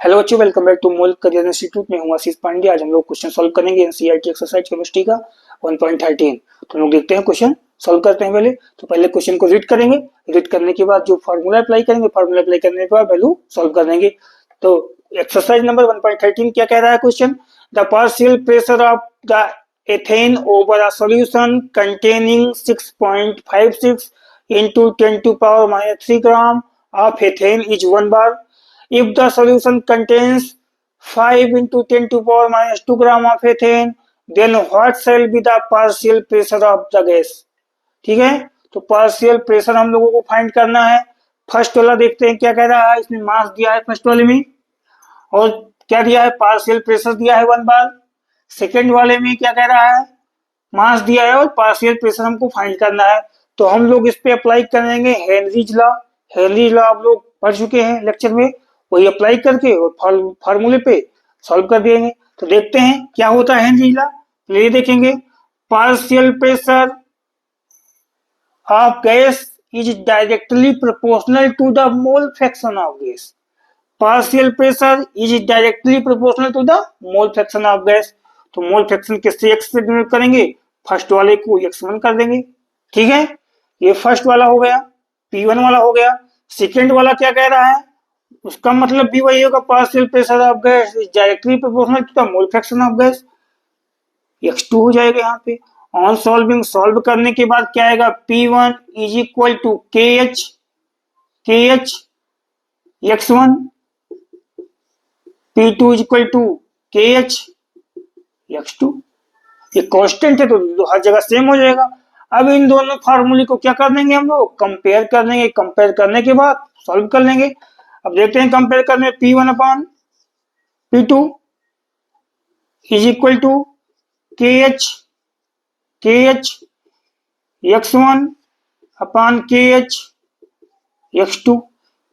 Hello बच्चों, welcome back to mole career institute में हूं आशीष पांडे। आज हम लोग क्वेश्चन सॉल्व करेंगे एनसीईआरटी एक्सरसाइज केमिस्ट्री का 1.13। तो हम लोग देखते हैं क्वेश्चन सॉल्व करते हैं। पहले क्वेश्चन को रीड करेंगे। रीड करने के बाद जो फार्मूला अप्लाई करेंगे, फार्मूला अप्लाई करने के बाद वैल्यू सॉल्व कर देंगे। तो एक्सरसाइज नंबर 1.13 क्या कह रहा है question? The partial pressure of the ethane over a solution containing 6.56 into 10 to power minus 3 gram of ethane is 1 bar. If the solution contains 5 into 10 to power minus 2 gram of ethane, then what shall be the partial pressure of the gas? ठीक है, तो partial pressure हम लोगों को find करना है। First वाला देखते हैं क्या कह रहा है। इसमें मास दिया है फर्स्ट वाले में, और क्या दिया है? पार्शियल प्रेशर दिया है 1 बार। सेकेंड वाले में क्या कह रहा है? मास दिया है और पार्शियल प्रेशर हमको फाइंड करना है। तो हम लोग इस पे अप्लाई करेंगे हेनरीज लॉ। हेनरीज लॉ आप लोग पढ़ चुके हैं लेक्चर में, वही अप्लाई करके और फार्मूले पे सॉल्व कर देंगे। तो देखते हैं क्या होता है हेनरीज लॉ। तो ये देखेंगे, partial pressure of gas is directly proportional to the mole fraction of gas. Partial pressure is directly proportional to the mole fraction of gas. तो मोल फ्रैक्शन किससे एक्स से डिनोट करेंगे? फर्स्ट वाले को x1 कर देंगे। ठीक है, ये फर्स्ट वाला हो गया, P1 वाला हो गया। सेकेंड वाला क्या कह रहा है? उसका मतलब भी वही होगा, partial pressure of gas is directly proportional to the mole fraction of gas. x2 हो जाएगा यहाँ पे। ऑन सॉल्विंग, सॉल्व करने के बाद क्या आएगा? P1 is equal to KH x1, P2 is equal to KH x2। ये कांस्टेंट है तो हर जगह सेम हो जाएगा। अब इन दोनों फार्मूले को क्या कर देंगे हम लोग? कंपेयर कर देंगे। कंपेयर करने के बाद सॉल्व कर लेंगे। अब देखते हैं कंपेयर करने, P1 upon P2 is equal to KH x1 upon KH x2।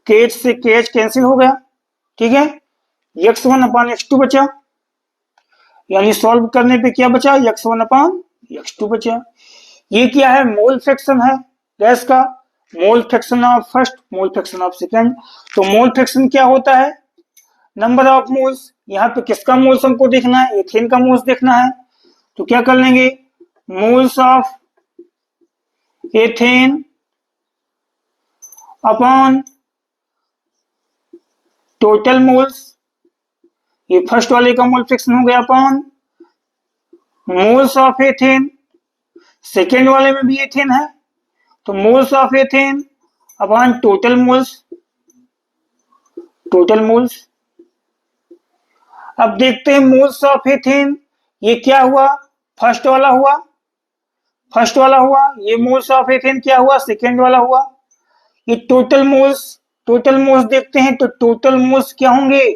KH से KH कैंसिल हो गया। ठीक है, x1 अपॉन x2 बचा, यानी सॉल्व करने पे क्या बचा? x1 अपॉन x2 बचा। ये क्या है? मोल फ्रैक्शन है गैस का। मोल fraction of first, mole fraction of second. तो मोल फ्रैक्शन क्या होता है? Number of moles. यहाँ पे किसका मोल्स हमको देखना है? एथेन का मोल्स देखना है। तो क्या कर लेंगे? Moles of ethane upon total moles. ये फर्स्ट वाले का मोल फ्रैक्शन हो गया, upon moles of ethane. Second वाले में भी एथेन है, तो moles of ethane upon total moles. अब देखते हैं मोल्स ऑफ एथेन, ये क्या हुआ? फर्स्ट वाला हुआ। ये मोल्स ऑफ एथेन क्या हुआ? सेकेंड वाला हुआ। ये टोटल मोल्स देखते हैं, तो टोटल मोल्स क्या होंगे?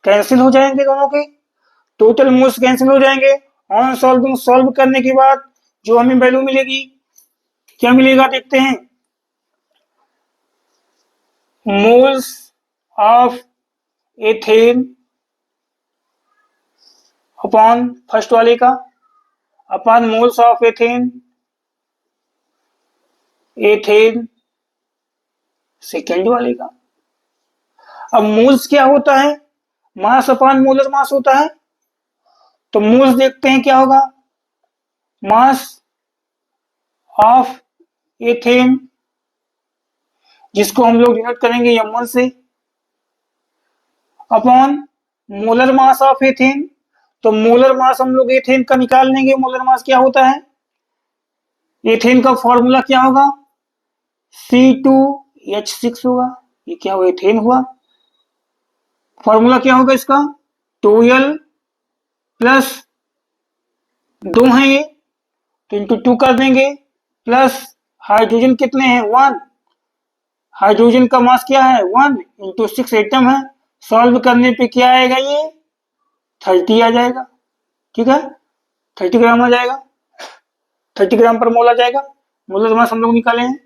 कैंसिल हो जाएंगे दोनों के। टोटल मोल्स कैंसिल हो जाएंगे। ऑन सॉल्विंग, सॉल्व करने के बाद जो हमें वैल्यू मिलेगी, क्या मिलेगा देखते हैं। Moles of ethane upon first वाले का, upon moles of ethane second वाले का। अब मोल्स क्या होता है? मास अपॉन मोलर मास होता है। तो मोल्स देखते हैं क्या होगा। मास ऑफ एथेन, जिसको हम लोग डिनोट करेंगे m1 से, upon molar mass of ethane. तो मोलर मास हम लोग एथेन का निकाल लेंगे। मोलर मास क्या होता है? एथेन का फॉर्मूला क्या होगा? C2H6 होगा। ये क्या हुआ? एथेन हुआ। फॉर्मूला क्या होगा इसका? 2L प्लस 2 है ये, तो इंटू 2 कर देंगे, प्लस हाइड्रोजन कितने हैं? 1। हाइड्रोजन का मास क्या है? 1 इंटू 6 एटम है। सॉल्व करने पे क्या आएगा? ये 30 आ जाएगा। ठीक है, 30 ग्राम आ जाएगा, 30 ग्राम पर मोल आ जाएगा। मोलर मास हम लोग निकाले हैं।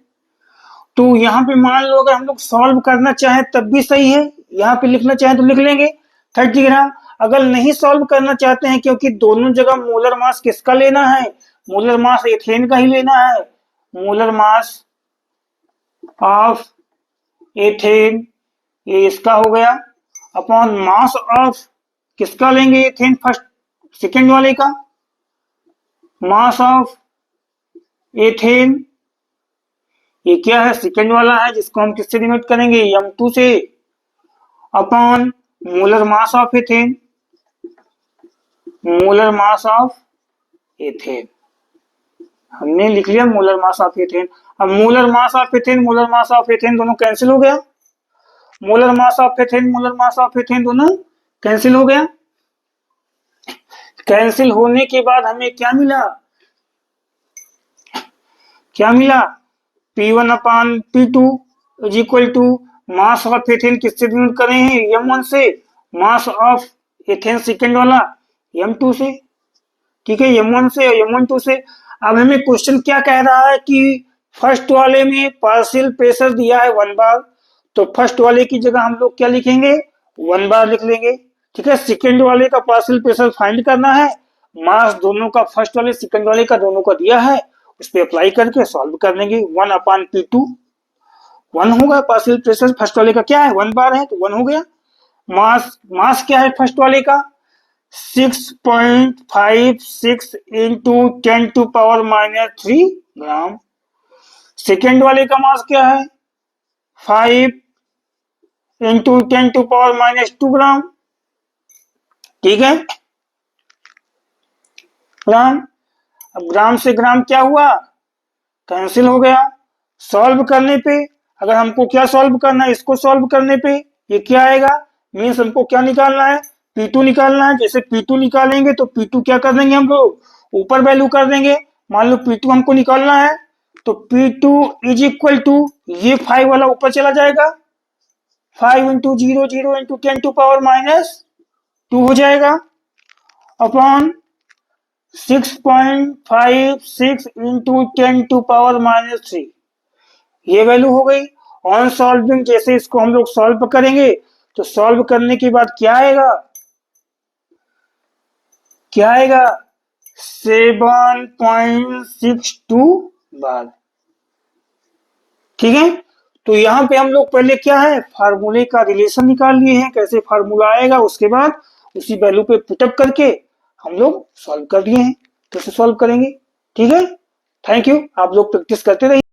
तो यहाँ पे मान लो अगर हम लोग सॉल्व करना चाहें तब भी सही है, यहाँ पे लिखना चाहें तो लिख लेंगे 30 ग्राम। अगर नहीं सॉल्व करना चाहते हैं, क्योंकि दोनों जगह मोलर मास किसका लेना है? मोलर मास एथेन का ही लेना है। मोलर मास ऑफ एथेन ये इसका हो गया, अपॉन मास ऑफ किसका लेंगे एथेन, फर्स्ट सेकेंड वाले का, मास ऑफ एथेन, ये क्या है सेकेंड वाला है जिसको हम किससे डिनोट करेंगे m2 से, upon molar mass of ethane, molar mass of ethane हमने लिख लिया मोलर मास ऑफ एथेन। अब molar mass of ethane, molar mass of ethane दोनों कैंसिल हो गया, molar mass of ethane, molar mass of ethane दोनों cancel हो गया। कैंसिल होने के बाद हमें क्या मिला, क्या मिला, P1 upon P2 is equal to mass of ethane किससे डिनोट करे हैं m1 से, मास ऑफ एथेन सेकेंड वाला m2 से, ठीक है, m1 से और m12 से। अब हमें क्वेश्चन क्या कह रहा है कि फर्स्ट वाले में पार्शियल प्रेशर दिया है 1 बार, तो फर्स्ट वाले की जगह हम लोग क्या लिखेंगे 1 बार लिख लेंगे, ठीक है। सेकेंड वाले का पार्शियल प्रेशर फाइंड करना है, मास दोनों का फर्स्ट वाले सेकेंड वाले का दोनों का दिया है, उस पर अप्लाई करके सॉल्व कर देंगे। 1 अपान P2 1 होगा, पार्शियल प्रेशर फर्स्ट वाले का क्या है 1 बार है तो 1 हो गया। मास क्या है फर्स्ट वाले का 6.56 इंटू 10⁻³ ग्राम, सेकेंड वाले का मास क्या है 5 इंटू 10⁻² ग्राम, ठीक है ग्राम। अब ग्राम से ग्राम क्या हुआ कैंसिल हो गया। सॉल्व करने पे अगर हमको क्या सॉल्व करना है, इसको सॉल्व करने पे ये क्या आएगा, मीन्स हमको क्या निकालना है P2 निकालना है। जैसे P2 निकालेंगे तो P2 क्या कर देंगे हम लोग ऊपर वैल्यू कर देंगे, मान लो P2 हमको निकालना है तो P2 इज इक्वल टू ये 5 वाला ऊपर चला जाएगा, 5 इंटू 0 0 इंटू 10⁻² हो जाएगा, अपॉन 6.56 इंटू 10⁻³ ये वैल्यू हो गई। ऑन सॉल्विंग जैसे इसको हम लोग सॉल्व करेंगे तो सॉल्व करने के बाद क्या आएगा, क्या आएगा 7.62 बार, ठीक है। तो यहां पे हम लोग पहले क्या है फार्मूले का रिलेशन निकाल लिए हैं, कैसे फार्मूला आएगा उसके बाद उसी वैल्यू पे पुटअप करके हम लोग सॉल्व कर लिए हैं, कैसे सॉल्व करेंगे, ठीक है। थैंक यू, आप लोग प्रैक्टिस करते रहिए।